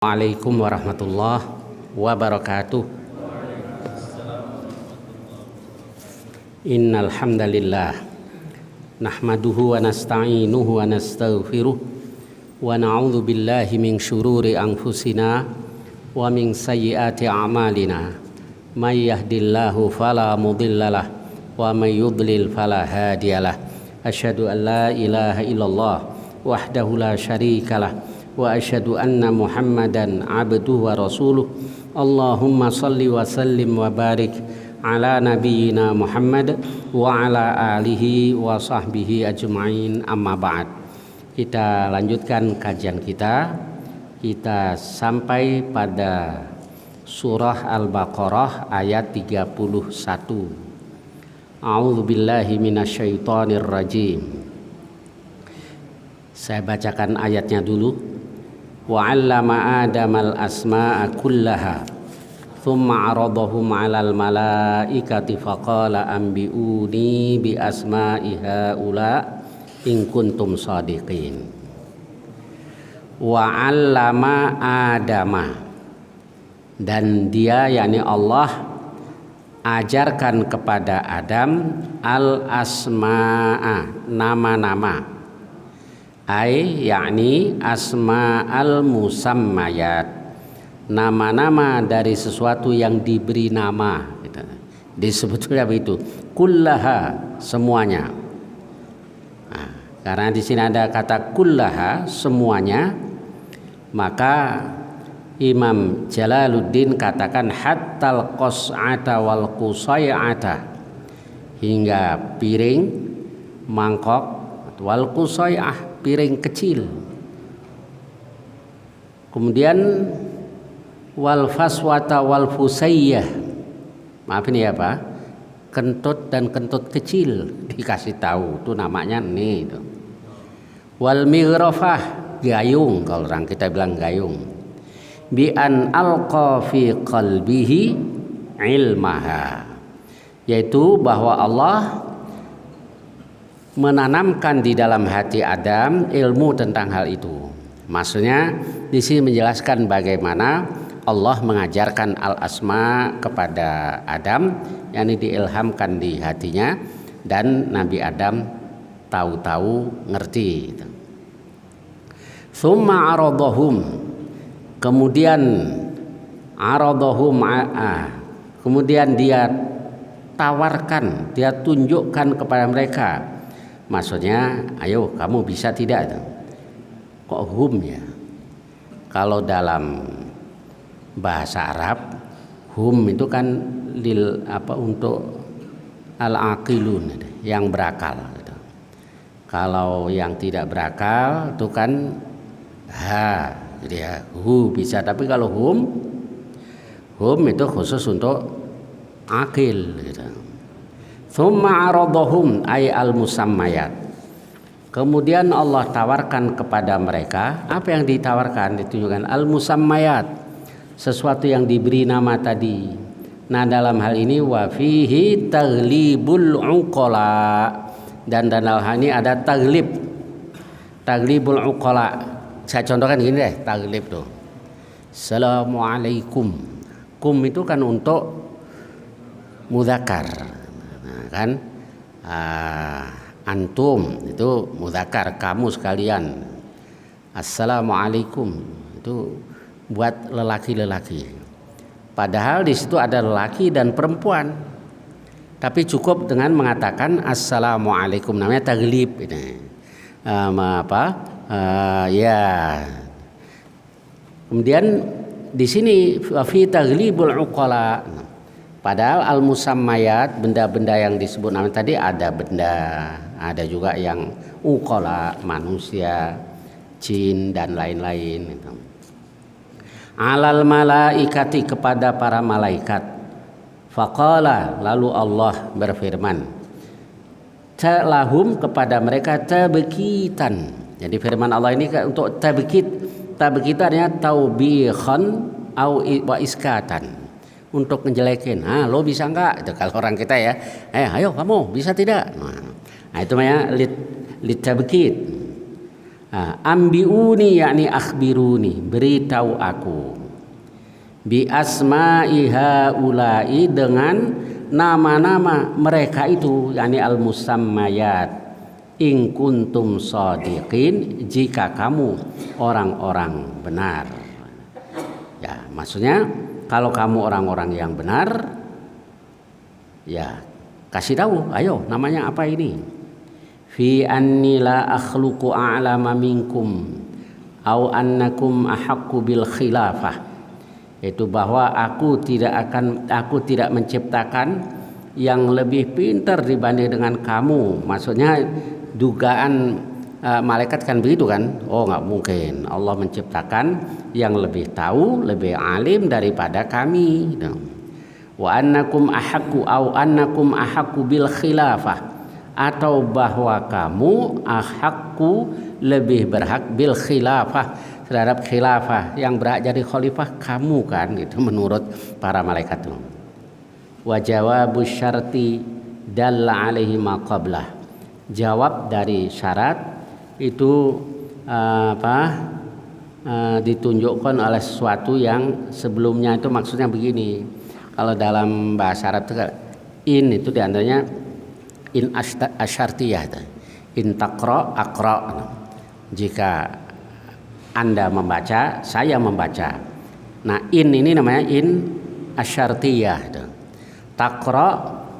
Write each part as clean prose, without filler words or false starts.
Assalamualaikum warahmatullahi wabarakatuh. Innal hamdalillah nahmaduhu wa nasta'inuhu wa nastaghfiruh wa na'udzu billahi min syururi anfusina wa min sayyiati a'malina. May yahdihillahu fala mudhillalah wa may yudlil fala hadiyalah. Asyhadu an la ilaha illallah wahdahu la syarikalah wa asyhadu anna Muhammadan abduhu wa rasuluh. Allahumma salli wa sallim wa barik ala nabiyyina Muhammad wa ala alihi wa sahbihi ajma'in, amma ba'd. Kita lanjutkan kajian kita. Kita sampai pada surah Al-Baqarah ayat 31. A'udzu billahi minasyaitonir rajim. Saya bacakan ayatnya dulu. Wa 'allama Adamal asma'a kullaha thumma 'aradahum 'alal malaikati faqala anbi'uni bi asma'i haula in kuntum shadiqin. Wa 'allama Adama, dan dia yakni Allah ajarkan kepada Adam al asma'a, nama-nama, ai yakni asma'al musammayat, nama-nama dari sesuatu yang diberi nama, disebutnya begitu, kullaha, semuanya. Nah, karena di sini ada kata kullaha, semuanya, maka Imam Jalaluddin katakan hattal qas'ata wal qusai'ata, hingga piring, mangkok, wal qusai'ah, piring kecil, kemudian wal faswata wal fusayyah, maaf ini ya Pak, kentut dan kentut kecil dikasih tahu tuh namanya nih itu. Wal mighrafah, gayung, kalau orang kita bilang gayung, bi an alqa fi qalbihi ilmaha, yaitu bahwa Allah menanamkan di dalam hati Adam ilmu tentang hal itu. Maksudnya di sini menjelaskan bagaimana Allah mengajarkan al-asma kepada Adam, yakni diilhamkan di hatinya, dan Nabi Adam tahu-tahu ngerti. Tsumma aradahum, kemudian aradahum, kemudian dia tawarkan, dia tunjukkan kepada mereka. Maksudnya, ayo kamu bisa tidak? Kok hum ya? Kalau dalam bahasa Arab, hum itu kan untuk al-aqilun, yang berakal. Kalau yang tidak berakal itu kan ha, jadi ya, hu bisa. Tapi kalau hum itu khusus untuk akil, gitu. Tsumma aradahum ay al-musammayat. Kemudian Allah tawarkan kepada mereka, apa yang ditawarkan? Ditunjukkan al-musammayat, sesuatu yang diberi nama tadi. Nah, dalam hal ini wa fihi taghlibul uqala, dan dalam hal ini ada taglibul uqala. Saya contohkan gini deh, taglib tuh. Assalamualaikum. Kum itu kan untuk mudzakkar. Kan antum itu mudzakkar, kamu sekalian. Assalamualaikum itu buat lelaki-lelaki, padahal di situ ada lelaki dan perempuan, tapi cukup dengan mengatakan assalamualaikum, namanya taglib ini. Ya, kemudian di sini fi taglibul uqala. Padahal al-musammayat, benda-benda yang disebut nama tadi, ada benda, ada juga yang uqala, manusia, jin dan lain-lain. Alal malaikati, kepada para malaikat. Faqala, lalu Allah berfirman, lahum, kepada mereka, tabkitan. Jadi firman Allah ini untuk tabkit. Tabkit artinya taubikhan au wa iskatan, untuk ngejelekin. Lo bisa enggak? Itu kalau orang kita ya, ayo kamu bisa tidak? Nah itu namanya litabkit. Ambiuni yakni akhbiruni, beritahu aku. Bi asma'i haula'i, dengan nama-nama mereka itu, yakni al-musammayat. In kuntum shadiqin, jika kamu orang-orang benar. Ya, maksudnya kalau kamu orang-orang yang benar, ya kasih tahu, ayo namanya apa ini? Fi anni la akhluqu a'lama minkum au annakum ahaqqu bil khilafah, itu bahwa aku tidak menciptakan yang lebih pintar dibanding dengan kamu. Maksudnya dugaan malaikat kan begitu kan? Oh, nggak mungkin Allah menciptakan yang lebih tahu, lebih alim daripada kami. Wa annakum ahaqqu au annakum ahaqqu bil khilafah, atau bahwa kamu ahakku lebih berhak bil khilafah, terhadap khilafah, yang berhak jadi khalifah kamu kan, gitu menurut para malaikat itu. Wa jawabu syarti dalla alaihi ma qablah, jawab dari syarat itu ditunjukkan oleh sesuatu yang sebelumnya. Itu maksudnya begini, kalau dalam bahasa Arab itu in itu diantaranya in asyartiyah, in taqra aqra, jika Anda membaca saya membaca. Nah, in ini namanya in asyartiyah. Taqra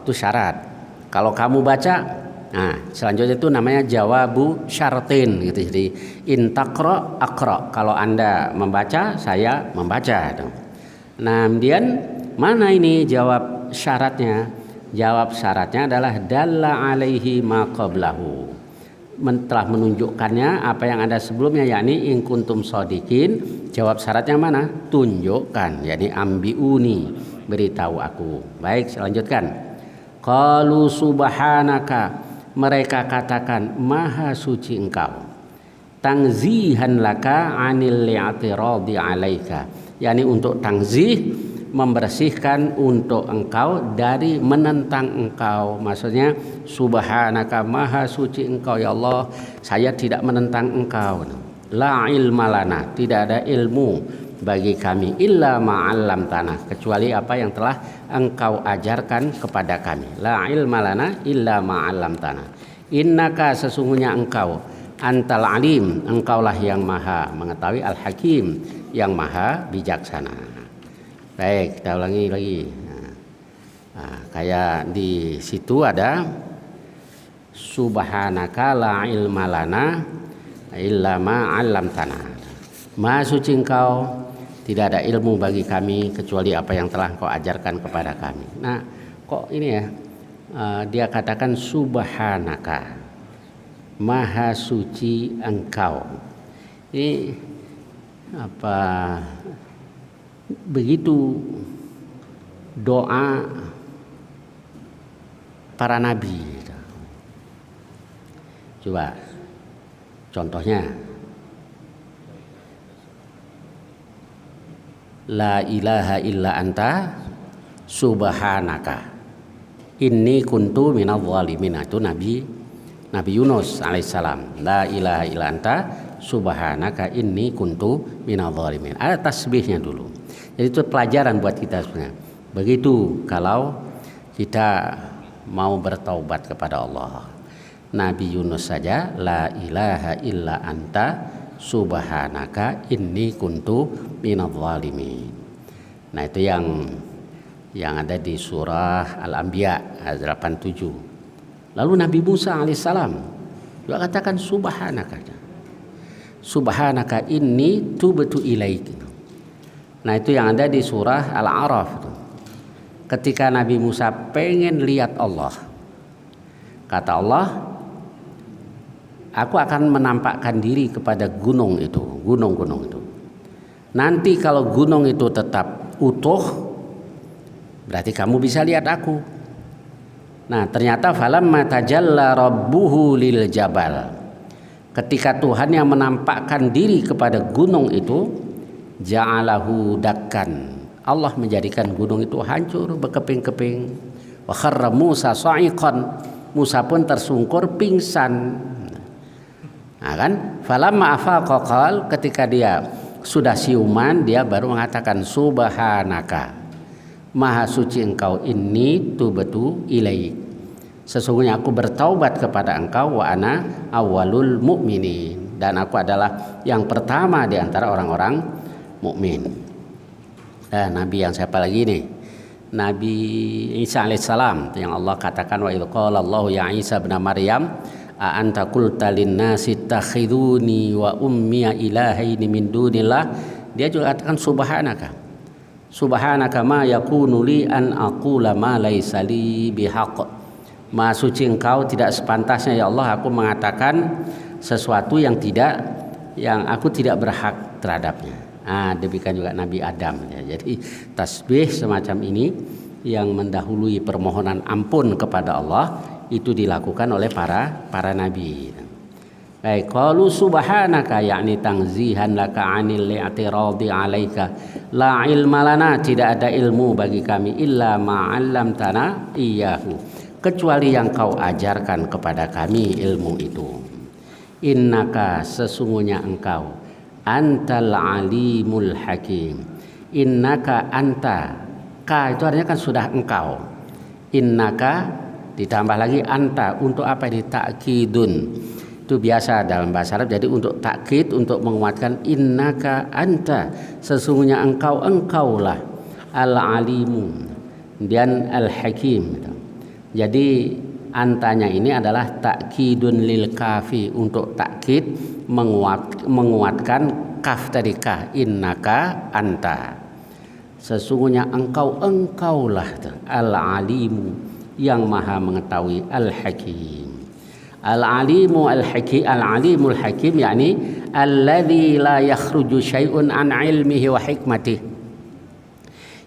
itu syarat, kalau kamu baca. Nah, selanjutnya itu namanya jawabu syartin gitu. Jadi in taqra aqra, kalau Anda membaca saya membaca. Nah, kemudian mana ini jawab syaratnya? Jawab syaratnya adalah dalla alaihi ma qablahu, telah menunjukkannya apa yang ada sebelumnya, yakni in kuntum shadiqin. Jawab syaratnya mana? Tunjukkan, yakni ambiuni, beritahu aku. Baik, saya lanjutkan. Qalu subhanaka, mereka katakan maha suci engkau. Tangzihan laka anil li'atiradi alaika, yakni untuk tangzih, membersihkan untuk engkau dari menentang engkau. Maksudnya subhanaka, maha suci engkau ya Allah, saya tidak menentang engkau. La ilma lana, tidak ada ilmu bagi kami, illa ma'allam tanah, kecuali apa yang telah engkau ajarkan kepada kami. La ilma lana illa ma'allam tanah. Innaka, sesungguhnya engkau, antal alim, engkaulah yang maha mengetahui, al hakim, yang maha bijaksana. Baik, kita ulangi lagi. Kayak di situ ada subhanaka la ilma lana illa ma 'allamtana. Maha suci engkau, tidak ada ilmu bagi kami kecuali apa yang telah engkau ajarkan kepada kami. Nah, kok ini ya, dia katakan subhanaka, maha suci engkau. Ini apa? Begitu doa para nabi. Coba contohnya, la ilaha illa anta subhanaka inni kuntu minadh dhalimin. Itu Nabi Yunus alaihissalam. La ilaha illa anta subhanaka inni kuntu minadh dhalimin. Ada tasbihnya dulu. Jadi itu pelajaran buat kita sebenarnya. Begitu kalau kita mau bertaubat kepada Allah. Nabi Yunus saja la ilaha illa anta subhanaka inni kuntu minadh dhalimin. Nah, itu yang ada di surah Al-Anbiya ayat 87. Lalu Nabi Musa alaihissalam juga katakan subhanaka. Subhanaka inni tubtu ilaik. Nah, itu yang ada di surah Al-A'raf. Ketika Nabi Musa pengen lihat Allah, kata Allah, aku akan menampakkan diri kepada gunung itu. Nanti kalau gunung itu tetap utuh, berarti kamu bisa lihat aku. Nah, ternyata falamma tajalla rabbuhu lil jabal, ketika Tuhan yang menampakkan diri kepada gunung itu, ja'alahu dakkan, Allah menjadikan gunung itu hancur berkeping-keping. Wa kharra Musa sa'iqan, Musa pun tersungkur pingsan. Nah, kan? Falamma afaqa qal, ketika dia sudah siuman, dia baru mengatakan subhanaka, maha suci engkau, inni tubtu ilaik, sesungguhnya aku bertaubat kepada engkau, wa ana awwalul mu'minin, dan aku adalah yang pertama di antara orang-orang mukmin. Nabi yang siapa lagi nih? Nabi Isa alaihissalam, yang Allah katakan wa idz qala Allahu ya Isa ibn Maryam a anta qulta lin-nasi ittakhiduni wa ummiya ilahaini min dunillah. Dia juga katakan subhanaka ma yakunu li an aqula ma laisa li bihaq. Maha suci engkau, tidak sepantasnya ya Allah aku mengatakan sesuatu yang aku tidak berhak terhadapnya. Demikian juga Nabi Adam ya. Jadi tasbih semacam ini yang mendahului permohonan ampun kepada Allah itu dilakukan oleh para nabi. Baik, qalu subhanaka yakni tangzihan laka 'anil i'tiradi 'alaika la ilma lana, tidak ada ilmu bagi kami illa ma 'allamtana iyyahu, kecuali yang kau ajarkan kepada kami ilmu itu. Innaka, sesungguhnya engkau, antal alimul hakim. Innaka anta, ka itu artinya kan sudah engkau. Innaka ditambah lagi anta, untuk apa ini? Ta'kidun. Itu biasa dalam bahasa Arab, jadi untuk takkid, untuk menguatkan. Innaka anta, sesungguhnya engkaulah al alimu dan al hakim. Jadi antanya ini adalah takkidun lil kafi, untuk takkid, menguatkan kaf tadi kah, innaka anta, sesungguhnya engkaulah al-alimu, yang maha mengetahui, al-hakim. Al-alimu al-hakim, al-alimul hakim yakni alladzi la yakhruju syai'un an ilmihi wa hikmatihi,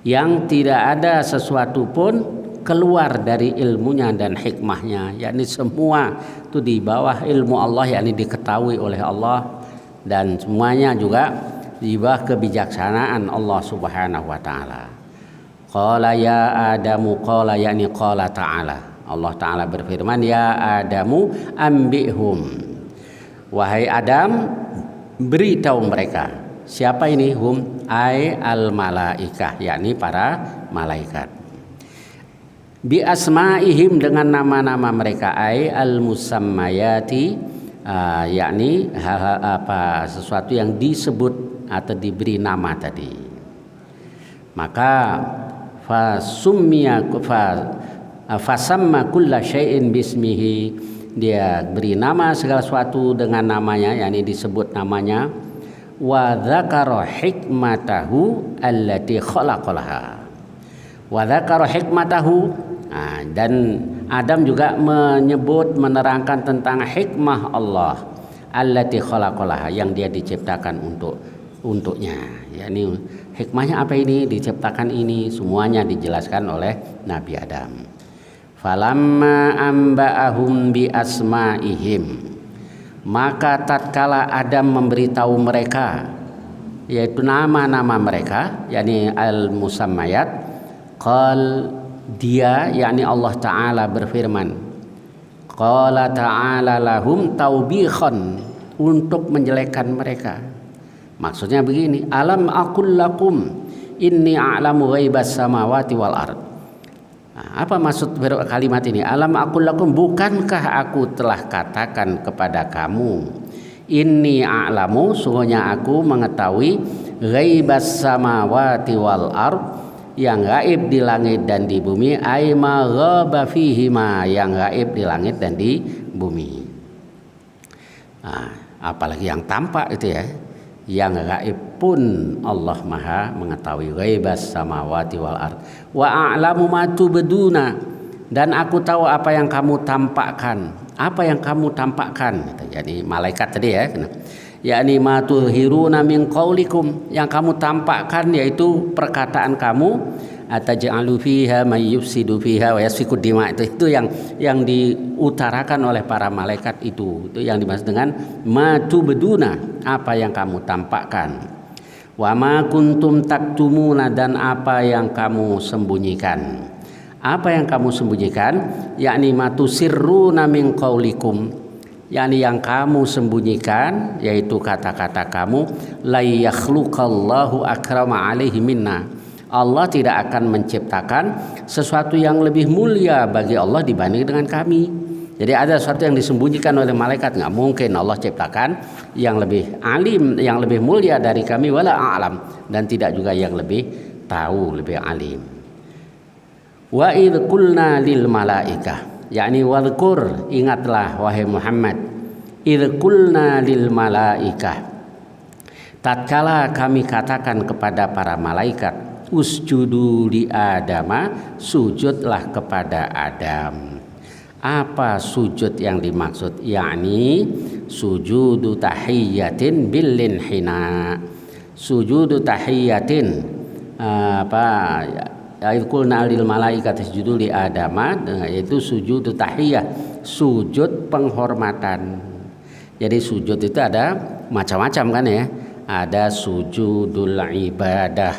yang tidak ada sesuatu pun keluar dari ilmunya dan hikmahnya, yakni semua itu di bawah ilmu Allah, yakni diketahui oleh Allah, dan semuanya juga di bawah kebijaksanaan Allah Subhanahu wa taala. Qala ya Adamu, qala yakni qala ta'ala, Allah taala berfirman, ya Adamu ambihum, wahai Adam beritahu mereka. Siapa ini? Hum ai al malaikah, yakni para malaikat. Bi asma'ihim, dengan nama-nama mereka, ay al musammayati, yakni sesuatu yang disebut atau diberi nama tadi. Maka fasamma kulla syai'in bismihi, dia beri nama segala sesuatu dengan namanya, yakni disebut namanya. Wa dzakara hikmatahu allati khalaqalaha, wa dzakara hikmatahu. Dan Adam juga menerangkan tentang hikmah Allah, allati khalaqalaha, yang dia diciptakan untuknya. yakni hikmahnya apa ini, diciptakan ini, semuanya dijelaskan oleh Nabi Adam. Falamma amba'ahum bi asma'ihim, maka tatkala Adam memberitahu mereka, yaitu nama-nama mereka, yakni al-musammayat, qal, dia yakni Allah Ta'ala berfirman, qala ta'ala lahum taubikhan, untuk menjelekkan mereka. Maksudnya begini, alam aqul lakum inni a'lamu ghaibas samawati wal ard. Apa maksud kalimat ini? Alam aqul lakum, bukankah aku telah katakan kepada kamu, inni a'lamu, sungguhnya aku mengetahui, ghaibas samawati wal ard, yang gaib di langit dan di bumi, aima ghaba fihima, yang gaib di langit dan di bumi. Apalagi yang tampak itu ya, yang gaib pun Allah Maha mengetahui, ghaibas samawati wal ard. Wa a'lamu ma tubduna, dan aku tahu apa yang kamu tampakkan, apa yang kamu tampakkan. Jadi malaikat tadi ya, yakni ma tuhiruna min qaulikum, yang kamu tampakkan yaitu perkataan kamu, ataj'alu fiha may yufsidu fiha wa yasfiku dima, itu yang diutarakan oleh para malaikat itu yang dimaksud dengan ma tubduna, apa yang kamu tampakkan. Wa ma kuntum taktumuna, dan apa yang kamu sembunyikan. Apa yang kamu sembunyikan, yakni ma tusirruna min qaulikum, yakni yang kamu sembunyikan, yaitu kata-kata kamu, la yakhluqallahu akrama alaihi minna. Allah tidak akan menciptakan sesuatu yang lebih mulia bagi Allah dibanding dengan kami. Jadi ada sesuatu yang disembunyikan oleh malaikat, nggak mungkin Allah ciptakan yang lebih alim, yang lebih mulia dari kami, wala a'lam, dan tidak juga yang lebih tahu, lebih alim. Wa idh qulna lil malaikah, yakni wadhkur, ingatlah wahai Muhammad, idh qulna lil malaikah, tatkala kami katakan kepada para malaikat, usjudu li Adama, sujudlah kepada Adam. Apa sujud yang dimaksud? Yakni sujudu tahiyyatin bil linhina. Sujudu tahiyyatin qulna lil malaikati isjudu li Adama, yaitu sujudu tahiyyah, sujud penghormatan. Jadi sujud itu ada macam-macam kan ya. Ada sujudul ibadah,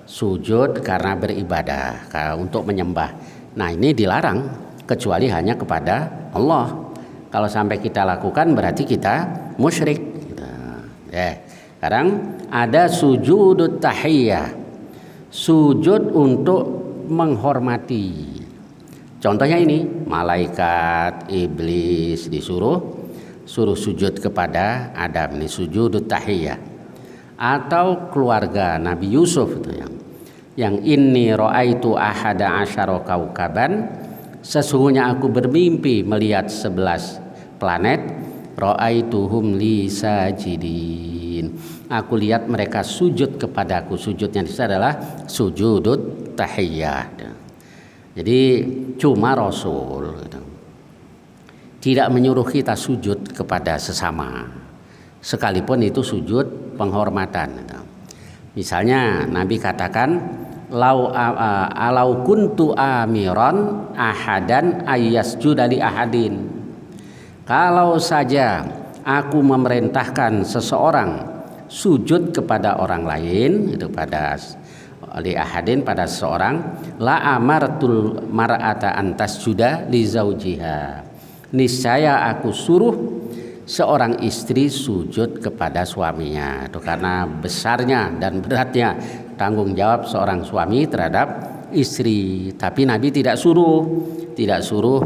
sujud karena beribadah, untuk menyembah. Nah, ini dilarang kecuali hanya kepada Allah. Kalau sampai kita lakukan berarti kita musyrik. Sekarang ada sujud tahiyyah, sujud untuk menghormati. Contohnya ini, malaikat, iblis disuruh sujud kepada Adam, ini sujud tahiyyah. Atau keluarga Nabi Yusuf itu yang inni ra'aitu ahada asyara kaukaban, sesungguhnya aku bermimpi melihat 11 planet, ra'aituhum li sajidin, aku lihat mereka sujud kepadaku. Sujudnya itu adalah sujudut tahiyyah. Jadi cuma Rasul tidak menyuruh kita sujud kepada sesama, sekalipun itu sujud penghormatan. Misalnya Nabi katakan, alau kuntu amiran ahadan ayyasjuda li ahadin, kalau saja aku memerintahkan seseorang sujud kepada orang lain, itu pada li ahadin, pada seseorang, la amartul mar'ata antasjuda li zaujiha, niscaya aku suruh seorang istri sujud kepada suaminya. Itu karena besarnya dan beratnya tanggung jawab seorang suami terhadap istri. Tapi Nabi tidak suruh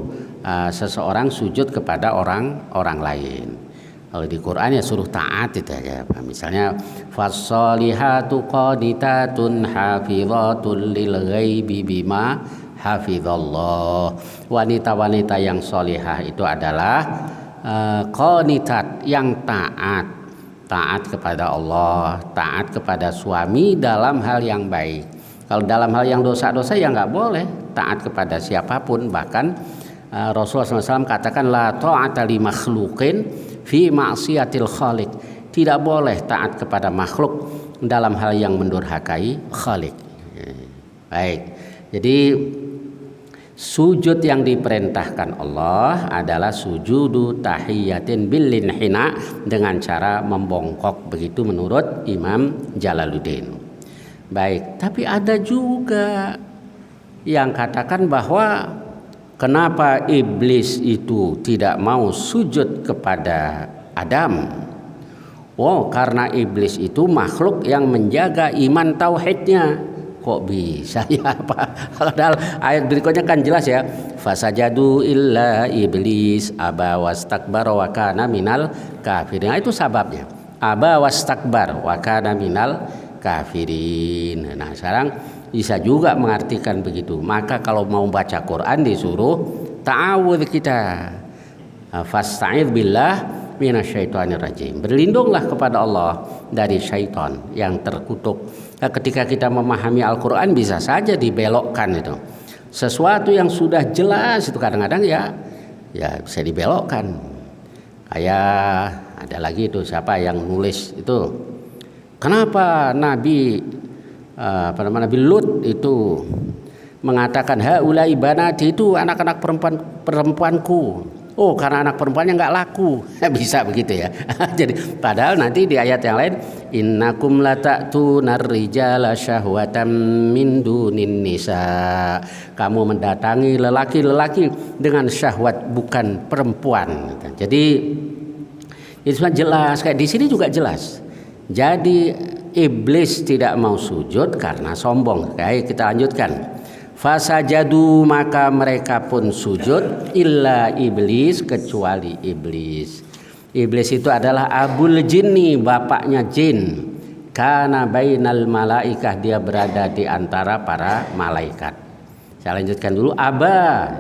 seseorang sujud kepada orang lain. Kalau di Quran ya suruh taat itu aja. Misalnya fassolihatu qanitatun hafidhatul lil ghaibi bima hafizallah. Wanita-wanita yang solihah itu adalah qanitat, yang taat kepada Allah, taat kepada suami dalam hal yang baik. Kalau dalam hal yang dosa-dosa ya nggak boleh taat kepada siapapun. Bahkan Rasulullah SAW katakan la ta'ata li makhluqin fi ma'siyatil khaliq, tidak boleh taat kepada makhluk dalam hal yang mendurhakai khaliq. Baik, jadi sujud yang diperintahkan Allah adalah sujudu tahiyyatin bil linhina, dengan cara membongkok, begitu menurut Imam Jalaluddin. Baik, tapi ada juga yang katakan bahwa kenapa iblis itu tidak mau sujud kepada Adam? Oh, karena iblis itu makhluk yang menjaga iman tauhidnya. Kok bisa ya apa? Padahal ayat berikutnya kan jelas ya. Fasajadu illa iblis aba wastakbar wa kana minal kafirin. Nah, itu sababnya. Aba wastakbar wa kana minal kafirin. Nah, sekarang bisa juga mengartikan begitu. Maka kalau mau baca Quran disuruh ta'awudz kita. Fasta'idz billah minasyaitonir rajim. Berlindunglah kepada Allah dari syaitan yang terkutuk. Nah, ketika kita memahami Al-Quran bisa saja dibelokkan itu. Sesuatu yang sudah jelas itu kadang-kadang ya bisa dibelokkan. Kayak ada lagi itu siapa yang nulis itu. Kenapa Nabi Nabi Lut itu mengatakan haulai banati, itu anak-anak perempuanku. Oh, karena anak perempuannya nggak laku. Bisa begitu ya. Jadi padahal nanti di ayat yang lain, innakum lata'tunar rijala syahwatan min dunin nisa. Kamu mendatangi lelaki-lelaki dengan syahwat bukan perempuan. Jadi itu jelas, kayak di sini juga jelas. Jadi iblis tidak mau sujud karena sombong. Kayak kita lanjutkan. Fasajadu, maka mereka pun sujud, illa iblis, kecuali iblis. Iblis itu adalah abul jinni, bapaknya jin. Kana bainal malaikah, dia berada di antara para malaikat. Saya lanjutkan dulu. Aba,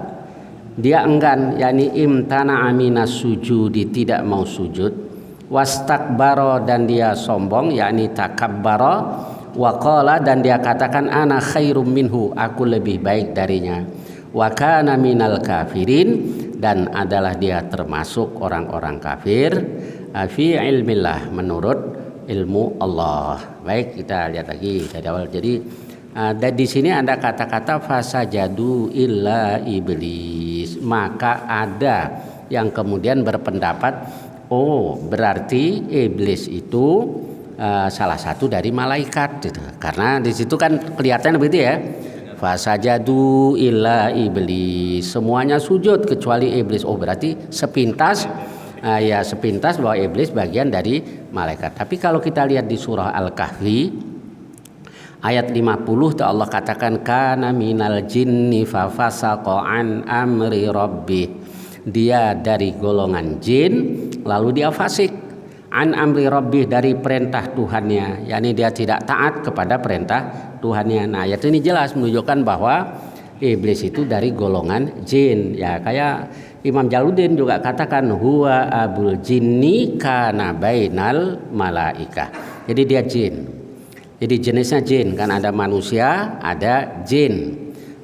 dia enggan, yakni imtana amina sujudi, tidak mau sujud. Wastakbaro, dan dia sombong, yakni takabbaro. Waqala, dan dia katakan ana khairum minhu, aku lebih baik darinya. Wa kana minal kafirin, dan adalah dia termasuk orang-orang kafir. Fi ilmillah, menurut ilmu Allah. Baik, kita lihat lagi dari awal. Jadi di sini ada kata-kata fasajadu illa iblis. Maka ada yang kemudian berpendapat, oh berarti iblis itu salah satu dari malaikat gitu. Karena di situ kan kelihatan begitu ya. Fasajadu illa iblis, semuanya sujud kecuali iblis. Oh berarti sepintas ya sepintas bahwa iblis bagian dari malaikat. Tapi kalau kita lihat di surah Al-Kahfi ayat 50, Allah katakan kana minal jinni fafasaqa an amri rabbih. Dia dari golongan jin lalu dia fasik. An amri rabbih, dari perintah Tuhannya, yakni dia tidak taat kepada perintah Tuhannya. Nah, ayat ini jelas menunjukkan bahwa iblis itu dari golongan jin. Ya, kayak Imam Jaludin juga katakan huwa abul jinni kana bainal malaikah. Jadi dia jin. Jadi jenisnya jin, kan ada manusia, ada jin.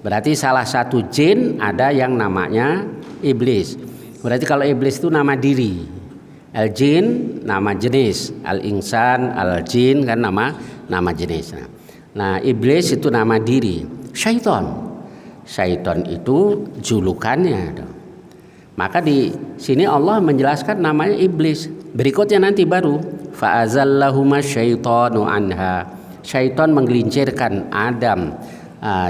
Berarti salah satu jin ada yang namanya iblis. Berarti kalau iblis itu nama diri. Al-jin nama jenis, al-insan, al-jin kan nama jenis. Nah, iblis itu nama diri. Syaitan itu julukannya. Maka di sini Allah menjelaskan namanya iblis. Berikutnya nanti baru fa'azallahuma syaitanu anha. Syaitan menggelincirkan Adam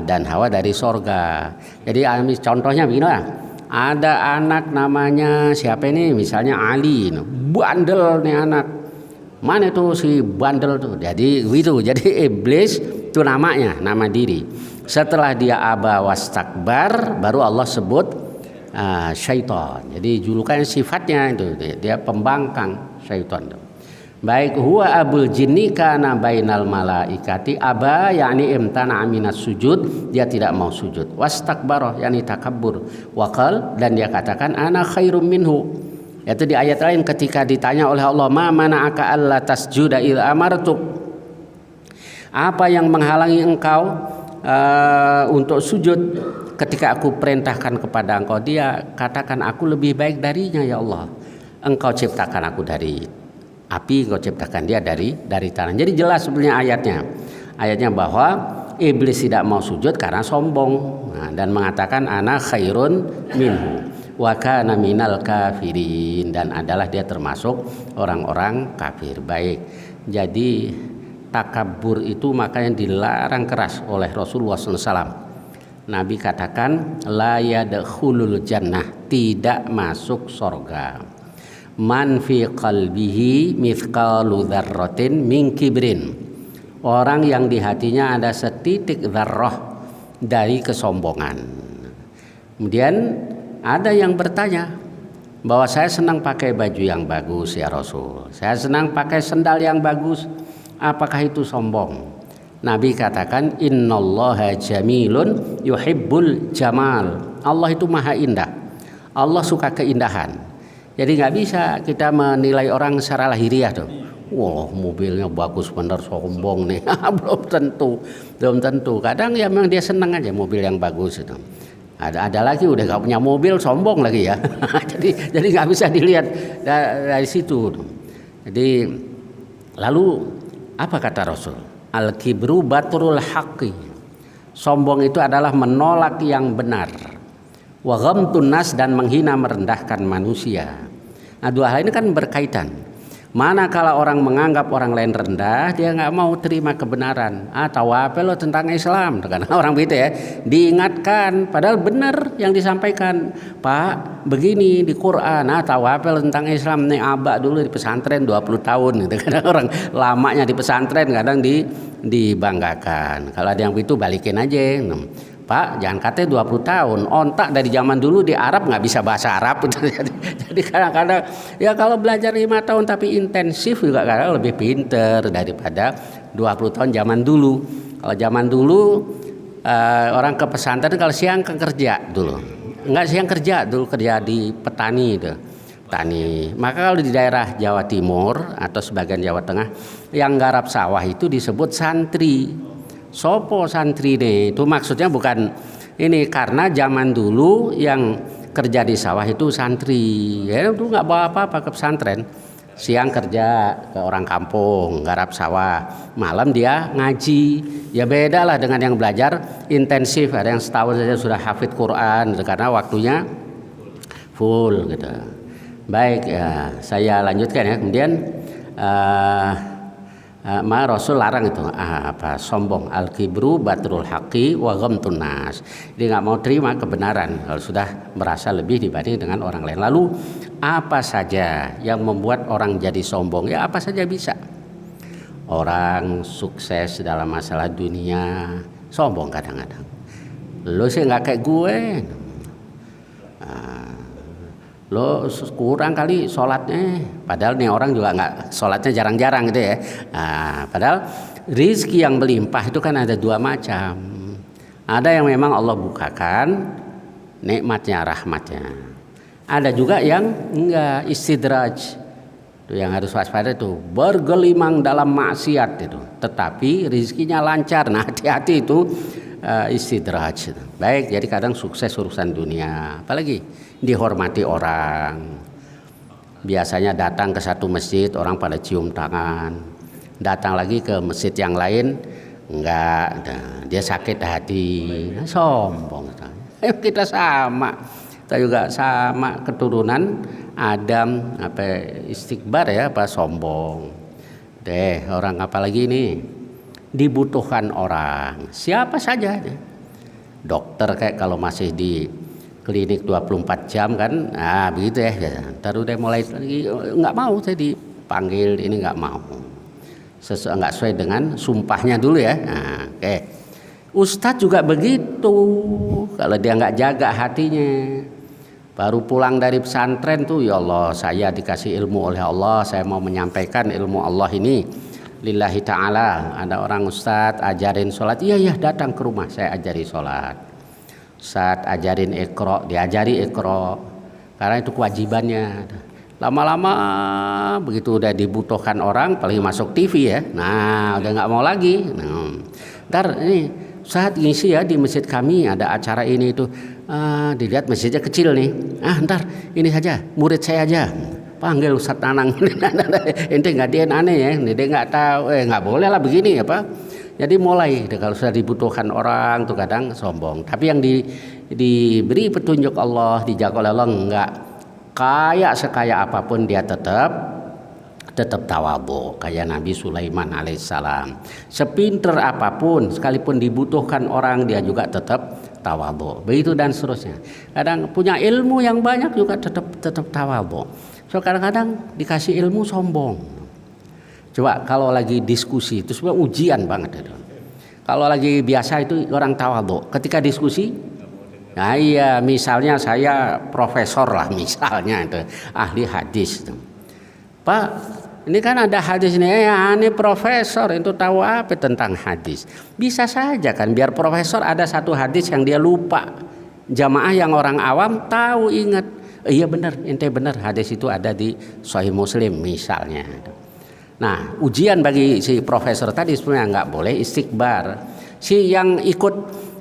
dan Hawa dari sorga. Jadi contohnya beginilah. Ada anak namanya siapa ini, misalnya Ali, bandel nih anak, mana itu si bandel tuh, jadi gitu. Jadi iblis itu namanya, nama diri. Setelah dia aba wastakbar, baru Allah sebut syaitan. Jadi julukannya sifatnya itu, dia pembangkang syaitan. Baik, huwa abul jinni kana bainal malaikati, aba yakni imtana aminas sujud, dia tidak mau sujud. Wastakbara yakni takabbur. Waqal, dan dia katakan ana khairum minhu. Itu di ayat lain ketika ditanya oleh Allah, ma mana'aka alla tasjuda idh amartuk. Apa yang menghalangi engkau untuk sujud ketika aku perintahkan kepada engkau? Dia katakan aku lebih baik darinya ya Allah. Engkau ciptakan aku dari api, kau ciptakan dia dari tanah. Jadi jelas sebenarnya ayatnya bahwa iblis tidak mau sujud karena sombong, dan mengatakan ana khairun minhu wa kana minal kafirin, dan adalah dia termasuk orang-orang kafir. Baik, jadi takabur itu makanya dilarang keras oleh Rasulullah SAW. Nabi katakan la yadkhulul jannah, tidak masuk surga man fi qalbihi mithqalu dzarratin min kibrin, orang yang di hatinya ada setitik dzarrah dari kesombongan. Kemudian ada yang bertanya bahwa saya senang pakai baju yang bagus ya Rasul, saya senang pakai sendal yang bagus, apakah itu sombong? Nabi katakan innallaha jamilun yuhibbul jamal, Allah itu maha indah, Allah suka keindahan. Jadi nggak bisa kita menilai orang secara lahiriah tuh. Wah, mobilnya bagus bener, sombong nih. belum tentu. Kadang ya memang dia senang aja mobil yang bagus itu. Ada lagi udah nggak punya mobil, sombong lagi ya. jadi nggak bisa dilihat dari situ. Jadi lalu apa kata Rasul? Al-kibru batrul haqqi. Sombong itu adalah menolak yang benar. wa ghamtun nas, dan menghina merendahkan manusia. Nah, dua hal ini kan berkaitan. Mana kalau orang menganggap orang lain rendah, dia nggak mau terima kebenaran. Tahu apa lo tentang Islam? Karena orang begitu ya, diingatkan padahal benar yang disampaikan. Pak, begini di Quran, tahu apa lo tentang Islam? Nih abah dulu di pesantren 20 tahun gitu. Kadang orang lamanya di pesantren kadang dibanggakan. Kalau ada yang begitu balikin aja. Pak, jangan katanya 20 tahun, ontak dari zaman dulu di Arab nggak bisa bahasa Arab. Jadi kadang-kadang ya kalau belajar 5 tahun tapi intensif juga kadang lebih pinter daripada 20 tahun zaman dulu. Kalau zaman dulu orang ke pesantren kalau siang ke kerja dulu. Enggak siang kerja dulu, kerja di petani itu. Petani. Maka kalau di daerah Jawa Timur atau sebagian Jawa Tengah yang garap sawah itu disebut santri. Sopo santri nih, itu maksudnya bukan ini, karena zaman dulu yang kerja di sawah itu santri, ya itu nggak bawa apa-apa ke pesantren, siang kerja ke orang kampung garap sawah, malam dia ngaji, ya beda lah dengan yang belajar intensif, ada yang setahun saja sudah hafid Quran karena waktunya full gitu. Baik ya, saya lanjutkan ya, kemudian Rasul larang itu sombong, al-kibru batrul haqi wa ghamtun nas. Dia nggak mau terima kebenaran kalau sudah merasa lebih dibanding dengan orang lain. Lalu apa saja yang membuat orang jadi sombong? Ya apa saja bisa. Orang sukses dalam masalah dunia sombong kadang-kadang. Lo sih nggak kayak gue. Lo kurang kali sholatnya, padahal nih orang juga nggak sholatnya jarang-jarang gitu ya. Padahal rizki yang melimpah itu kan ada dua macam. Ada yang memang Allah bukakan nikmatnya, rahmatnya. Ada juga yang enggak, istidraj. Itu yang harus waspada itu, bergelimang dalam maksiat itu, tetapi rizkinya lancar. Nah hati-hati itu istidraj. Baik, jadi kadang sukses urusan dunia, apalagi dihormati orang. Biasanya datang ke satu masjid orang pada cium tangan, datang lagi ke masjid yang lain enggak, dia sakit hati, sombong. Kita sama, kita juga sama keturunan Adam, istikbar ya, sombong. Orang apalagi ini dibutuhkan orang, siapa saja. Dokter kayak kalau masih di klinik 24 jam kan, begitu ya. Ntar udah mulai lagi nggak mau, saya dipanggil ini nggak mau, nggak sesuai dengan sumpahnya dulu ya. Ustadz juga begitu, kalau dia nggak jaga hatinya, baru pulang dari pesantren tuh, ya Allah saya dikasih ilmu oleh Allah, saya mau menyampaikan ilmu Allah ini lillahi ta'ala. Ada orang ustadz ajarin sholat, iya datang ke rumah saya ajari sholat. Saat ajarin Iqra, diajari Iqra karena itu kewajibannya. Lama-lama begitu udah dibutuhkan orang, paling masuk TV ya, nah udah nggak mau lagi. Ntar ini saat ngisi ya di masjid kami ada acara ini itu, dilihat masjidnya kecil nih, ntar ini saja murid saya aja panggil Ustadz Nanang. Ente nggak dia aneh ya, dia nggak tahu, nggak boleh lah begini apa. Jadi mulai kalau sudah dibutuhkan orang tuh kadang sombong. Tapi yang diberi petunjuk Allah, dijaga oleh Allah, enggak, kaya sekaya apapun dia tetap tawadhu, kayak Nabi Sulaiman alaihissalam. Sepinter apapun, sekalipun dibutuhkan orang, dia juga tetap tawadhu. Begitu dan seterusnya. Kadang punya ilmu yang banyak juga tetap tawadhu. So kadang-kadang dikasih ilmu sombong. Coba kalau lagi diskusi itu sebenarnya ujian banget itu. Kalau lagi biasa itu orang tawadhu. Ketika diskusi, nah iya, misalnya saya profesor lah misalnya itu, ahli hadis itu. Pak, ini kan ada hadis ini, ini profesor itu tahu apa tentang hadis? Bisa saja kan, biar profesor ada satu hadis yang dia lupa, jamaah yang orang awam tahu, ingat. Iya benar, ente benar, hadis itu ada di Sahih Muslim misalnya. Nah, ujian bagi si profesor tadi sebenarnya nggak boleh istikbar. Si yang ikut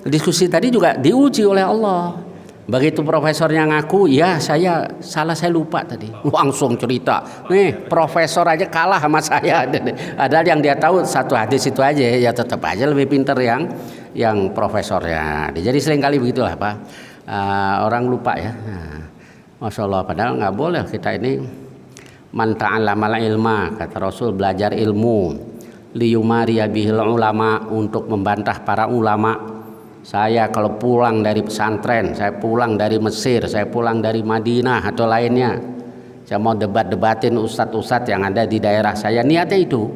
diskusi tadi juga diuji oleh Allah. Begitu profesornya ngaku, ya saya salah, saya lupa tadi. Langsung cerita, nih profesor aja kalah sama saya. Padahal yang dia tahu satu hadis itu aja, ya tetap aja lebih pintar yang profesornya. Jadi seringkali begitulah Pak. orang lupa ya. Masya Allah, padahal nggak boleh kita ini man ta'allamal ilma, kata Rasul, belajar ilmu, liyumariya bihil ulama, untuk membantah para ulama. Saya kalau pulang dari pesantren, saya pulang dari Mesir, saya pulang dari Madinah atau lainnya, saya mau debat-debatin ustadz-ustadz yang ada di daerah saya, niatnya itu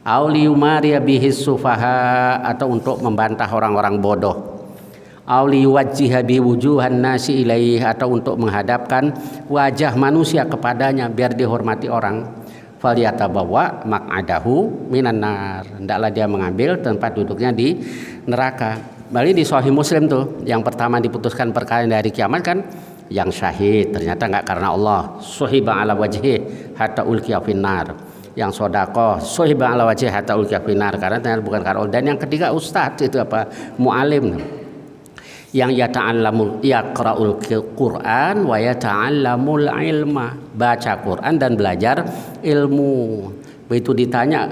auliyumariya bihis sufaha, atau untuk membantah orang-orang bodoh, auliyuwajjiha biwujuhan nasi ilaih, atau untuk menghadapkan wajah manusia kepadanya biar dihormati orang. Falyatabawa maq'adahu minan nar, hendaklah dia mengambil tempat duduknya di neraka. Balik di Sahih Muslim tuh, yang pertama diputuskan perkara dari kiamat kan yang syahid, ternyata enggak karena Allah, suhiba ala wajhi hatta ulqiya finnar. Yang sedekah suhiba ala wajhi hatta ulqiya finnar, karena ternyata bukan karena Allah. Dan yang ketiga ustadz itu apa? Muallim, yang yata'allamul yaqra'ul Quran wa yata'allamul ilma, baca Quran dan belajar ilmu. Begitu ditanya,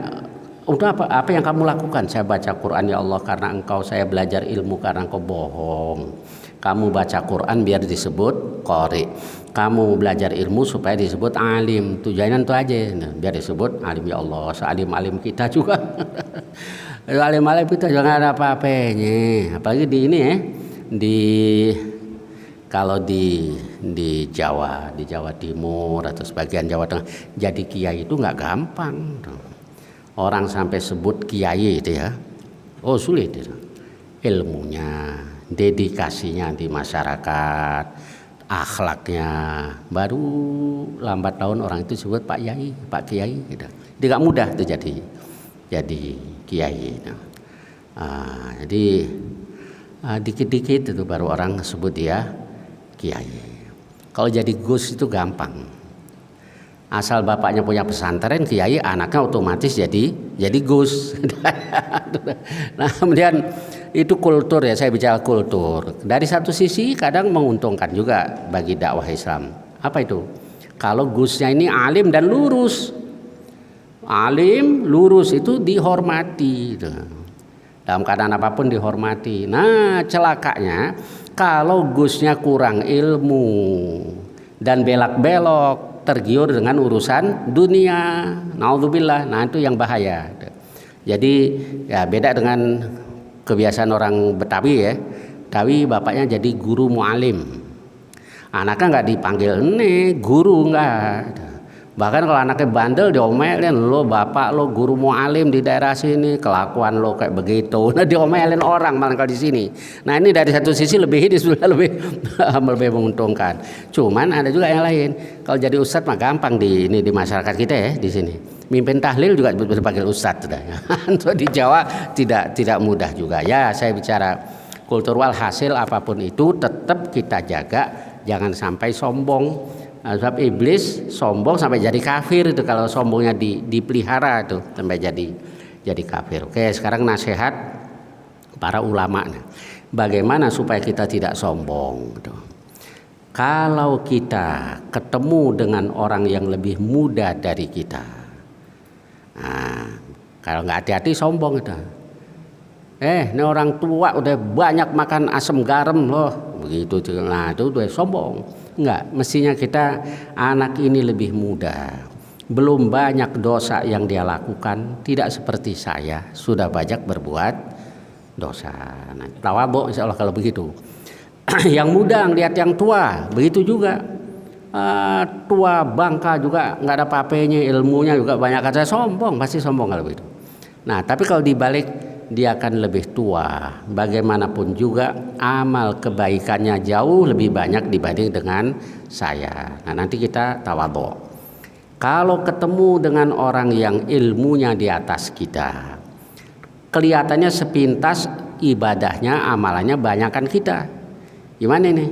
udah apa yang kamu lakukan? Saya baca Quran ya Allah karena engkau, saya belajar ilmu karena engkau. Bohong. Kamu baca Quran biar disebut qari, kamu belajar ilmu supaya disebut alim. Tujuannya itu aja, biar disebut alim ya Allah. Sealim-alim kita juga alim-alim kita jangan ada apa-apanya, apalagi di ini ya. Kalau di Jawa, di Jawa Timur atau sebagian Jawa Tengah, jadi kiai itu nggak gampang. Orang sampai sebut kiai itu ya, oh sulit itu. Ilmunya, dedikasinya di masyarakat, akhlaknya, baru lambat laun orang itu sebut Pak Yai, Pak Kiai gitu. Tidak mudah itu jadi kiai. Jadi dikit-dikit itu baru orang sebut dia kiai. Kalau jadi gus itu gampang, asal bapaknya punya pesantren kiai, anaknya otomatis jadi gus. Nah kemudian itu kultur ya, saya bicara kultur. Dari satu sisi kadang menguntungkan juga bagi dakwah Islam. Apa itu? Kalau gusnya ini alim dan lurus, alim lurus itu dihormati. Dalam keadaan apapun dihormati. Nah celakanya kalau gusnya kurang ilmu dan belak-belok, tergiur dengan urusan dunia, naudzubillah, nah itu yang bahaya. Jadi ya beda dengan kebiasaan orang Betawi ya. Betawi bapaknya jadi guru mualim, anaknya nggak dipanggil nih guru, nggak. Bahkan kalau anaknya bandel diomelin, lo bapak lo guru mualim di daerah sini, kelakuan lo kayak begitu. Nah diomelin orang malah kalau di sini. Nah ini dari satu sisi lebih lebih menguntungkan. Cuman ada juga yang lain. Kalau jadi ustadz mah gampang di masyarakat kita ya di sini. Mimpin tahlil juga berpanggil ustadz sudah. Untuk di Jawa tidak mudah juga. Ya saya bicara kultur, walhasil apapun itu tetap kita jaga, jangan sampai sombong. Sebab iblis sombong sampai jadi kafir itu, kalau sombongnya dipelihara itu sampai jadi kafir. Oke, sekarang nasihat para ulama. Bagaimana supaya kita tidak sombong? Kalau kita ketemu dengan orang yang lebih muda dari kita, nah, kalau nggak hati-hati sombong itu. Ini orang tua udah banyak makan asam garam loh, begitu. Nah itu udah sombong. Enggak, mestinya kita, anak ini lebih muda, belum banyak dosa yang dia lakukan, tidak seperti saya sudah banyak berbuat dosa. Nah, tawadhu insya Allah kalau begitu. Yang muda ngelihat yang tua, begitu juga. Tua bangka juga nggak ada apa-apanya, ilmunya juga banyak, kata sombong, pasti sombong kalau begitu. Nah tapi kalau dibalik, dia akan lebih tua, bagaimanapun juga amal kebaikannya jauh lebih banyak dibanding dengan saya. Nah nanti kita tawadhu. Kalau ketemu dengan orang yang ilmunya di atas kita, kelihatannya sepintas ibadahnya, amalannya banyakan kita, gimana nih?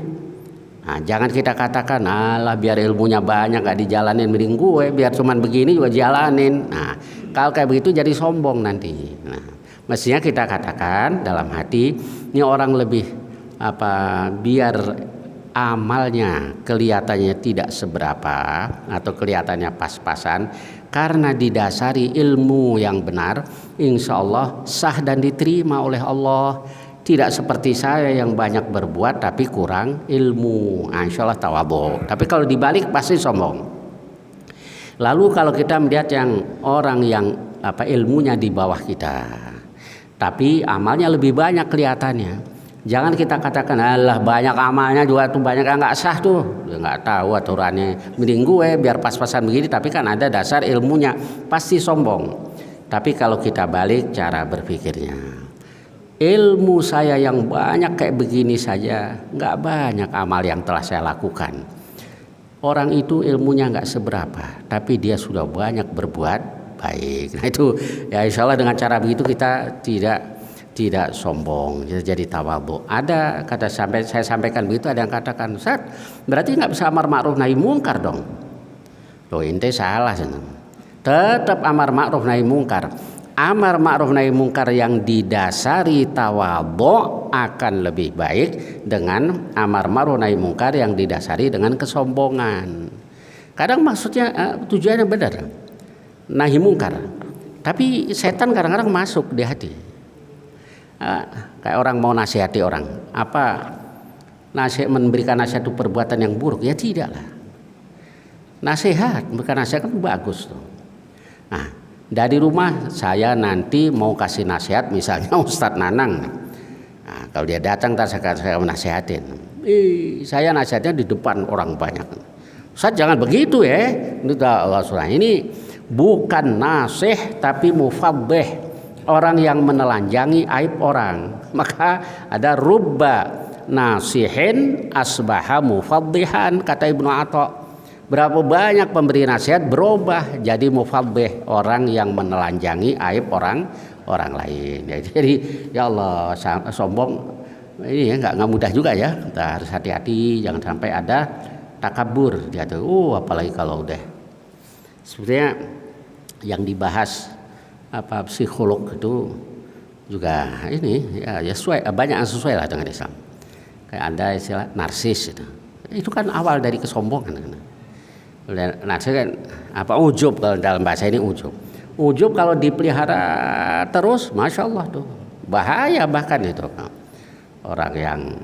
Nah jangan kita katakan, alah biar ilmunya banyak gak dijalanin, mending gue biar cuman begini juga jalanin. Nah kalau kayak begitu jadi sombong nanti. Nah mestinya kita katakan dalam hati, ini orang lebih biar amalnya kelihatannya tidak seberapa atau kelihatannya pas-pasan, karena didasari ilmu yang benar, insya Allah sah dan diterima oleh Allah. Tidak seperti saya yang banyak berbuat tapi kurang ilmu. Nah, insya Allah tawadhu. Tapi kalau dibalik pasti sombong. Lalu kalau kita melihat yang orang yang ilmunya di bawah kita, tapi amalnya lebih banyak kelihatannya. Jangan kita katakan alah banyak amalnya juga tuh banyak, nggak sah tuh, nggak tahu aturannya. Mending gue biar pas-pasan begini, tapi kan ada dasar ilmunya, pasti sombong. Tapi kalau kita balik cara berpikirnya, ilmu saya yang banyak kayak begini saja, nggak banyak amal yang telah saya lakukan. Orang itu ilmunya nggak seberapa, tapi dia sudah banyak berbuat baik. Nah itu ya insya Allah dengan cara begitu kita tidak sombong, jadi tawadhu. Ada kata saya sampaikan begitu, ada yang katakan, Ustaz, berarti nggak bisa amar ma'ruf nahi mungkar dong. Loh ente salah senang. Tetap amar ma'ruf nahi mungkar. Amar ma'ruf nahi mungkar yang didasari tawadhu akan lebih baik dengan amar ma'ruf nahi mungkar yang didasari dengan kesombongan. Kadang maksudnya tujuannya benar, nahi mungkar, tapi setan kadang-kadang masuk di hati. Kayak orang mau nasihati orang, memberikan nasihat itu perbuatan yang buruk? Ya tidaklah. Nasihat, bukan nasihat kan bagus tuh. Nah, dari rumah saya nanti mau kasih nasihat, misalnya Ustadz Nanang. Nah, kalau dia datang, saya menasihatin. Saya nasihatnya di depan orang banyak. Ustadz jangan begitu ya. Ini bukan nasih tapi mufabbih. Orang yang menelanjangi aib orang. Maka ada rubba nasihin asbaha mufaddihan, kata Ibnu Atha. Berapa banyak pemberi nasihat berubah jadi mufaddih, orang yang menelanjangi aib orang lain. Jadi ya Allah, sombong ini ya nggak mudah juga ya. Kita harus hati-hati, jangan sampai ada takabur. Dia tuh, apalagi kalau udah sebetulnya yang dibahas psikolog itu juga ini ya sesuai, banyak yang sesuai lah dengan Islam. Kayak ada istilah narsis itu kan awal dari kesombongan. Narsis kan ujub, kalau dalam bahasa ini ujub kalau dipelihara terus, masya Allah tuh bahaya, bahkan itu orang yang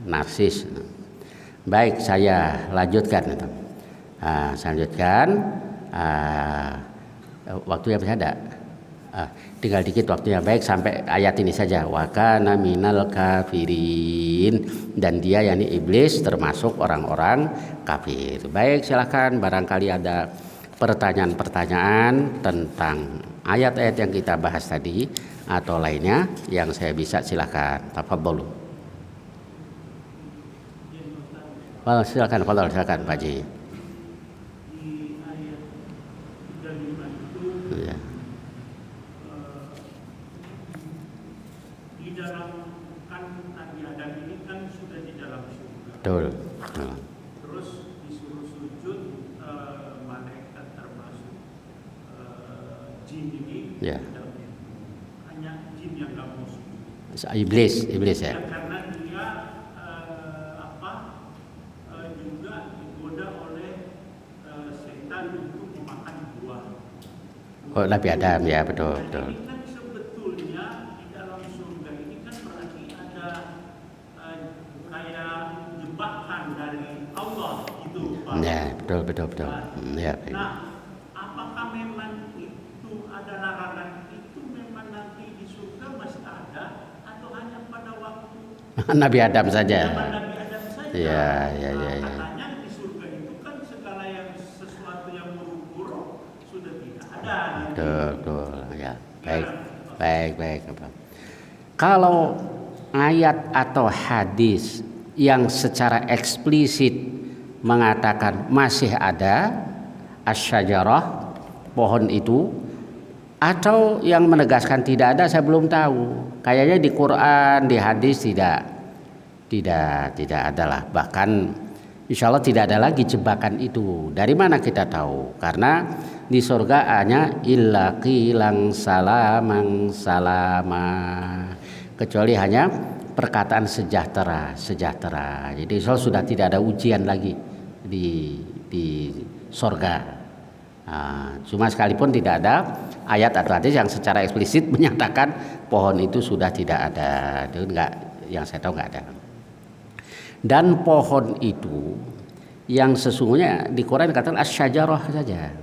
narsis. Baik, saya lanjutkan itu. Waktunya masih ada, tinggal dikit waktunya. Baik, sampai ayat ini saja. Wa kana minal kafirin, dan dia yakni iblis termasuk orang-orang kafir. Baik, silakan barangkali ada pertanyaan-pertanyaan tentang ayat-ayat yang kita bahas tadi atau lainnya yang saya bisa, silakan. Tafadhalu. Silakan Pak Ji. Betul. Terus disuruh sujud malaikat termasuk jin ini, ya. Hanya jin yang nggak mau sujud. Iblis ya. Karena dia juga digoda oleh setan untuk memakan buah. Oh, Nabi Adam ya, betul. Ini kan sebetulnya di dalam surga ini kan berarti ada kayak jebakan dari Allah gitu, Pak. Ya, betul. Ya, baik. Nah, apakah memang itu ada larangan itu memang nanti di surga masih ada atau hanya pada waktu Nabi Adam saja? Nabi Adam saja. Ya. Katanya di surga itu kan segala yang sesuatu yang buruk sudah tidak ada. Betul. Ya, baik. Kalau ayat atau hadis yang secara eksplisit mengatakan masih ada asyajarah, pohon itu, atau yang menegaskan tidak ada, saya belum tahu. Kayaknya di Quran, di hadis tidak ada lah. Bahkan insya Allah tidak ada lagi jebakan itu. Dari mana kita tahu? Karena di surga hanya illa qilang salamang salama, kecuali hanya perkataan sejahtera. Jadi insya Allah sudah tidak ada ujian lagi di surga. Cuma sekalipun tidak ada ayat atau hadis yang secara eksplisit menyatakan pohon itu sudah tidak ada. Itu enggak, yang saya tahu enggak ada. Dan pohon itu yang sesungguhnya di Quran dikatakan asy-syajarah saja.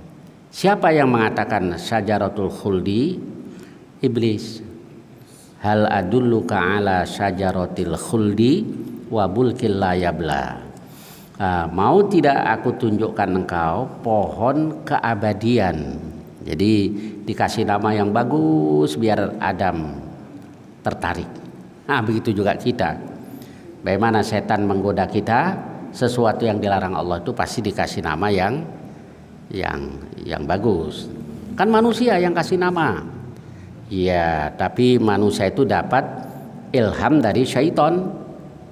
Siapa yang mengatakan syajaratul khuldi? Iblis. Hal adulluka ala syajaratil khuldi wa bulkil la yabla. Mau tidak aku tunjukkan engkau pohon keabadian. Jadi dikasih nama yang bagus biar Adam tertarik. Begitu juga kita. Bagaimana setan menggoda kita, sesuatu yang dilarang Allah itu pasti dikasih nama yang bagus. Kan manusia yang kasih nama. Ya, tapi manusia itu dapat ilham dari syaitan,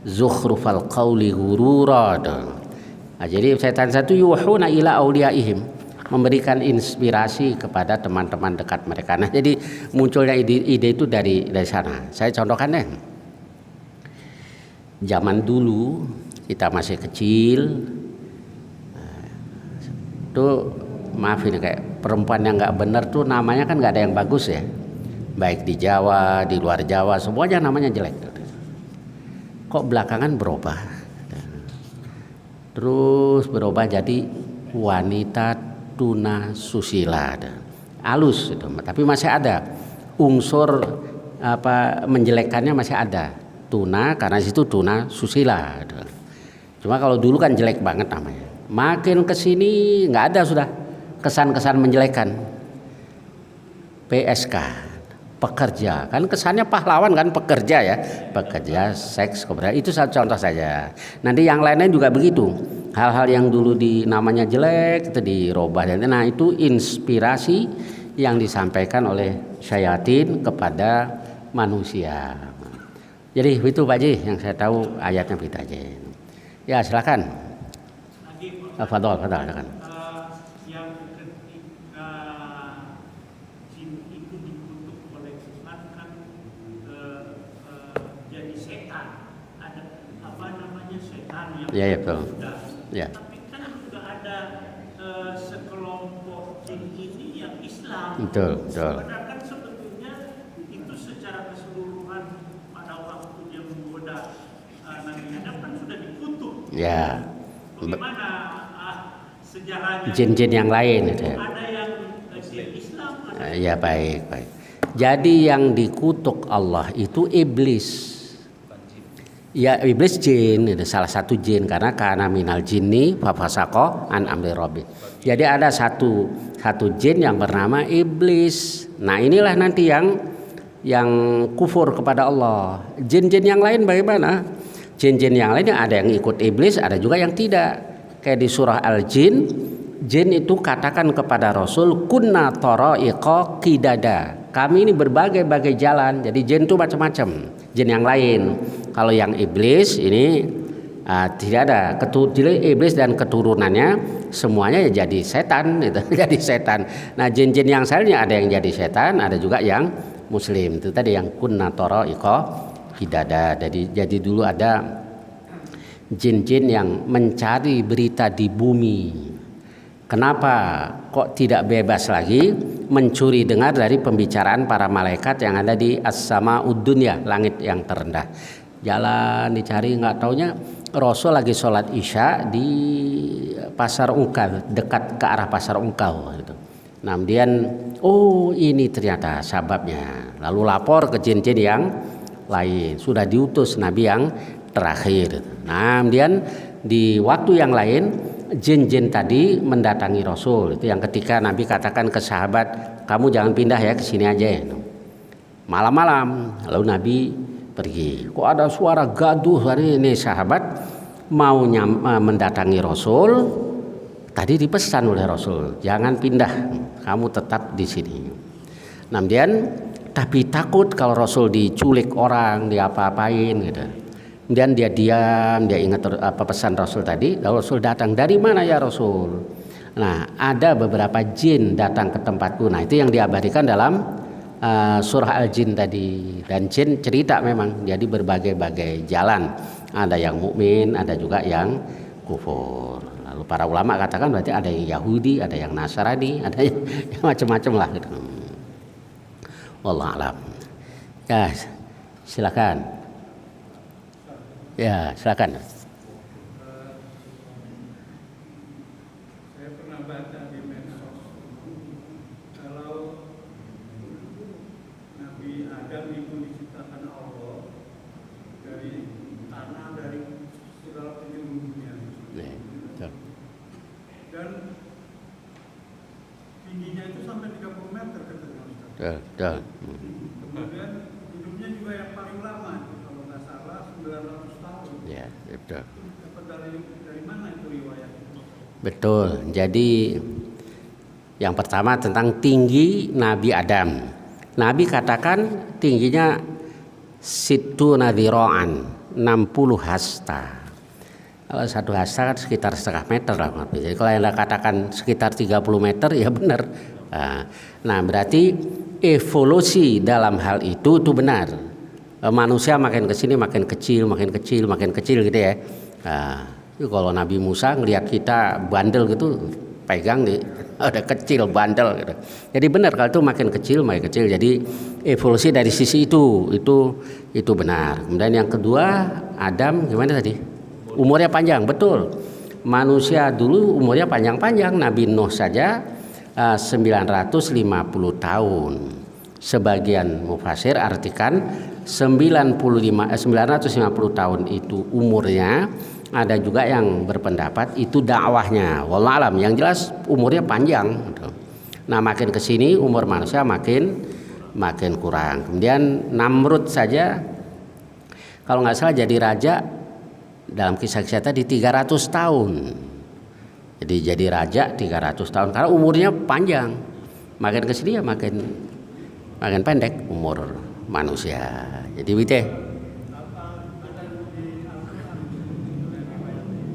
zukhrufal qawli ghurura. Jadi setan satu yuhuna ila auliyaihim, memberikan inspirasi kepada teman-teman dekat mereka. Nah, jadi munculnya ide itu dari sana. Saya contohkan deh. Zaman dulu kita masih kecil, tuh maafin kayak perempuan yang nggak benar tuh namanya kan nggak ada yang bagus ya. Baik di Jawa, di luar Jawa, semuanya namanya jelek. Kok belakangan berubah? Terus berubah jadi wanita tuna susila. Halus itu, tapi masih ada unsur menjelekkannya masih ada. Tuna karena situ tuna susila. Cuma kalau dulu kan jelek banget namanya. Makin kesini nggak ada sudah kesan-kesan menjelekkan. PSK, pekerja, kan kesannya pahlawan kan, pekerja ya, pekerja seks keberadaan itu satu contoh saja. Nanti yang lainnya juga begitu, hal-hal yang dulu namanya jelek itu dirubah. Nah itu inspirasi yang disampaikan oleh syaitan kepada manusia. Jadi itu Pak Ji yang saya tahu ayatnya begitu aja. Ya silakan. Fadol. Ya betul. Ya. Tapi kan juga ada sekelompok jin ini yang Islam. Betul. Sebenarnya kan sebetulnya itu secara keseluruhan pada waktu dia menggoda Nabi Adam kan sudah dikutuk. Ya. Bagaimana sejarahnya? Jin-jin yang lain itu ya. Ada yang jin Islam. Ya baik. Jadi yang dikutuk Allah itu iblis. Ya iblis jin, itu salah satu jin karena kana minal jinni fafasaqo an amri rabbi. Jadi ada satu jin yang bernama iblis. Nah, inilah nanti yang kufur kepada Allah. Jin-jin yang lain bagaimana? Jin-jin yang lain ada yang ikut iblis, ada juga yang tidak. Kayak di surah Al-Jin, jin itu katakan kepada Rasul, kunna tara'iqa qidada. Kami ini berbagai-bagai jalan. Jadi jin itu macam-macam. Jin yang lain. Kalau yang iblis ini tidak ada. Iblis dan keturunannya semuanya ya jadi setan, gitu. Jadi setan. Nah jin-jin yang lainnya ada yang jadi setan, ada juga yang muslim. Itu tadi yang kunna tara'iqa qidada. Jadi dulu ada jin-jin yang mencari berita di bumi. Kenapa kok tidak bebas lagi mencuri dengar dari pembicaraan para malaikat yang ada di as-sama'ud dunya, langit yang terendah. Jalan dicari, nggak taunya Rasul lagi sholat isya di pasar Ungkal, dekat ke arah pasar Ungkal gitu. Nah kemudian ini ternyata sababnya, lalu lapor ke jin-jin yang lain, sudah diutus Nabi yang terakhir. Nah kemudian di waktu yang lain jin-jin tadi mendatangi Rasul, itu yang ketika Nabi katakan ke sahabat, kamu jangan pindah ya ke sini aja. Malam-malam lalu Nabi pergi. Kok ada suara gaduh hari ini, sahabat mau mendatangi Rasul. Tadi dipesan oleh Rasul, jangan pindah, kamu tetap di sini. Nah, kemudian tapi takut kalau Rasul diculik orang, diapa-apain gitu. Kemudian dia diam, dia ingat pesan Rasul tadi. Lalu Rasul datang, dari mana ya Rasul? Nah, ada beberapa jin datang ke tempatku. Nah, itu yang diabadikan dalam surah Al-Jin tadi. Dan jin cerita memang jadi berbagai-bagai jalan. Ada yang mukmin, ada juga yang kufur. Lalu para ulama katakan berarti ada yang Yahudi, ada yang Nasrani, ada yang macam-macam lah gitu. Wallahu a'lam. Ya, silakan. Ya, silakan. Saya pernah baca di medsos kalau Nabi Adam itu diciptakan Allah dari tanah, dari segala penjuru dunia. Ya, betul. Dan tingginya itu sampai 30 meter katanya Ustaz. Betul. Kemudian hidupnya juga yang paling lama, kalau nggak salah 900 tahun. Ya, betul. Dapat dari mana itu riwayat itu? Betul. Jadi yang pertama tentang tinggi Nabi Adam. Nabi katakan tingginya situ nadhiroan 60 hasta. Kalau 1 hasta kan sekitar setengah meter lah. Jadi kalau yang katakan sekitar 30 meter ya benar. Nah berarti evolusi dalam hal itu benar. Manusia makin kesini makin kecil gitu ya. Itu kalau Nabi Musa ngelihat kita bandel gitu, pegang nih, ada kecil bandel gitu. Jadi benar kalau itu makin kecil. Jadi evolusi dari sisi itu benar. Kemudian yang kedua, Adam gimana tadi? Umurnya panjang, betul. Manusia dulu umurnya panjang-panjang. Nabi Nuh saja 950 tahun. Sebagian mufasir artikan 950 tahun itu umurnya. Ada juga yang berpendapat itu dakwahnya. Wallahu alam. Yang jelas umurnya panjang. Nah makin kesini umur manusia makin kurang. Kemudian Namrud saja kalau nggak salah jadi raja dalam kisah-kisah tadi 300 tahun. Jadi jadi raja 300 tahun karena umurnya panjang. Makin kesini ya makin pendek umur manusia. Jadi gitu.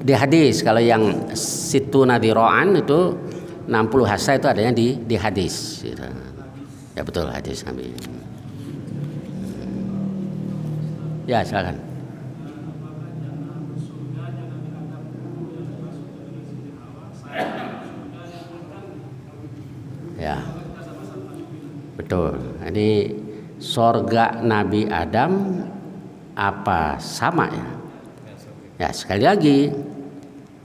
Di hadis kalau yang situ nadhiroan itu 60 hasta itu adanya di hadis gitu. Ya betul hadis Nabi. Ya silakan. Ya betul. Ini sorga Nabi Adam apa sama ya? Ya sekali lagi,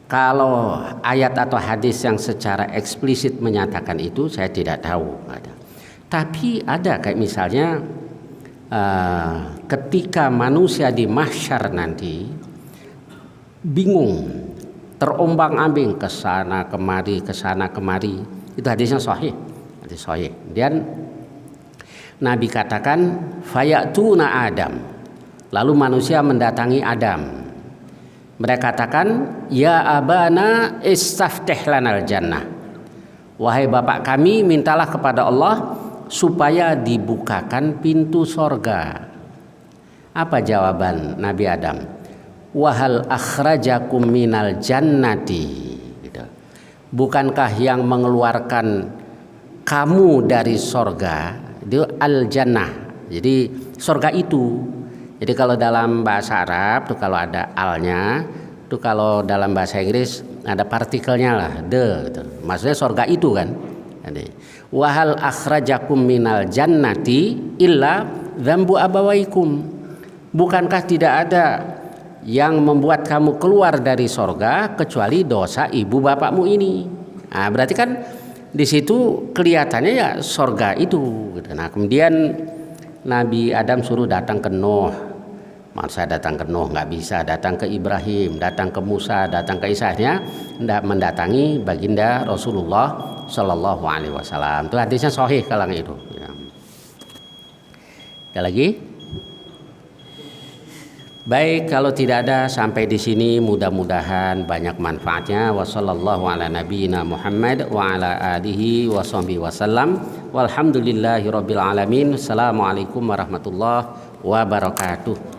kalau ayat atau hadis yang secara eksplisit menyatakan itu saya tidak tahu. Tapi ada kayak misalnya ketika manusia di mahsyar nanti bingung, terombang-ambing ke sana kemari, itu hadisnya sahih. Hadis sahih. Dan Nabi katakan fayatuna Adam. Lalu manusia mendatangi Adam. Mereka katakan, ya abana istaftih lanal jannah. Wahai bapak kami, mintalah kepada Allah supaya dibukakan pintu sorga. Apa jawaban Nabi Adam? Wahal akhrajakum minal jannati. Gitu. Bukankah yang mengeluarkan kamu dari sorga itu al jannah. Jadi sorga itu. Jadi kalau dalam bahasa Arab tuh kalau ada alnya, tuh kalau dalam bahasa Inggris ada partikelnya lah, de gitu. Maksudnya sorga itu kan. Jadi wahal akhrajakum minal jannati illa dzambu abawaikum. Bukankah tidak ada yang membuat kamu keluar dari sorga kecuali dosa ibu bapakmu ini. Nah, berarti kan di situ kelihatannya ya sorga itu. Nah kemudian Nabi Adam suruh datang ke Nuh. Masa datang ke Nuh nggak bisa, datang ke Ibrahim, datang ke Musa, datang ke Isa-nya, mendatangi baginda Rasulullah Shallallahu Alaihi Wasallam. Itu hadisnya sahih kalang itu. Ya. Ada lagi? Baik, kalau tidak ada sampai di sini mudah-mudahan banyak manfaatnya. Wassallallahu ala nabiyyina Muhammad wa ala alihi washabbihi wasallam. Walhamdulillahirabbil alamin. Assalamualaikum warahmatullahi wabarakatuh.